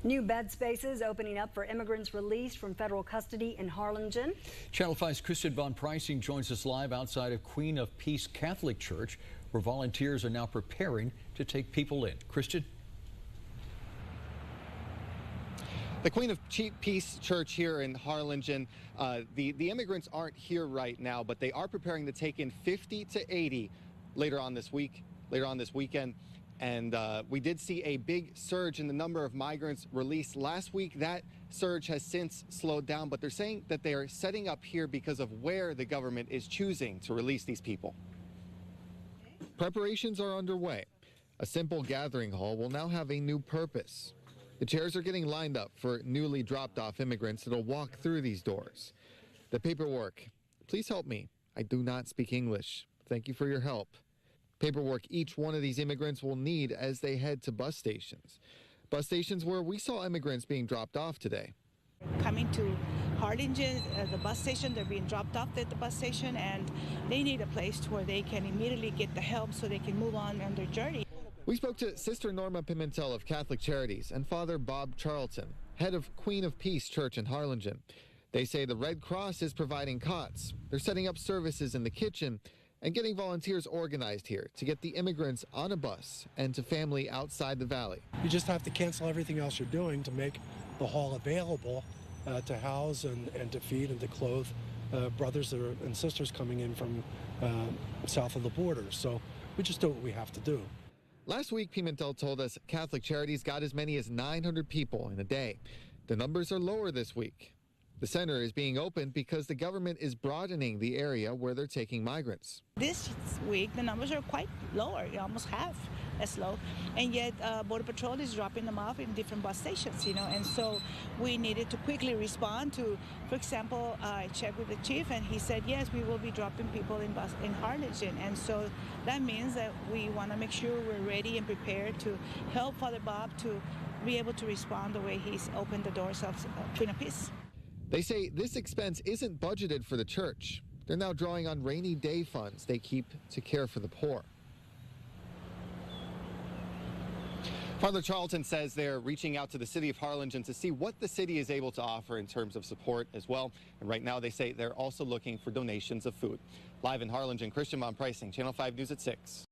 New bed spaces opening up for immigrants released from federal custody in Harlingen. Channel 5's Kristen von Preissing joins us live outside of Queen of Peace Catholic Church, where volunteers are now preparing to take people in. Kristen? The Queen of Peace Church here in Harlingen, the immigrants aren't here right now, but they are preparing to take in 50 to 80 later on this weekend. And we did see a big surge in the number of migrants released last week. That surge has since slowed down, but they're saying that they are setting up here because of where the government is choosing to release these people. Preparations are underway. A simple gathering hall will now have a new purpose. The chairs are getting lined up for newly dropped off immigrants that'll walk through these doors. The paperwork. Please help me. I do not speak English. Thank you for your help. Paperwork each one of these immigrants will need as they head to bus stations. Bus stations where we saw immigrants being dropped off today. Coming to Harlingen, the bus station, they're being dropped off at the bus station, and they need a place where they can immediately get the help so they can move on their journey. We spoke to Sister Norma Pimentel of Catholic Charities and Father Bob Charlton, head of Queen of Peace Church in Harlingen. They say the Red Cross is providing cots. They're setting up services in the kitchen and getting volunteers organized here to get the immigrants on a bus and to family outside the valley. You just have to cancel everything else you're doing to make the hall available to house and to feed and to clothe brothers and sisters coming in from south of the border. So we just do what we have to do. Last week, Pimentel told us Catholic Charities got as many as 900 people in a day. The numbers are lower this week. The center is being opened because the government is broadening the area where they're taking migrants. This week, the numbers are quite lower, almost half as low, and yet Border Patrol is dropping them off in different bus stations, and so we needed to quickly respond to, for example, I checked with the chief, and he said, yes, we will be dropping people in Harlingen, and so that means that we want to make sure we're ready and prepared to help Father Bob to be able to respond the way he's opened the doors of Queen of Peace. They say this expense isn't budgeted for the church. They're now drawing on rainy day funds they keep to care for the poor. Father Charlton says they're reaching out to the city of Harlingen to see what the city is able to offer in terms of support as well. And right now they say they're also looking for donations of food. Live in Harlingen, Kristen von Preissing, Channel 5 News at 6.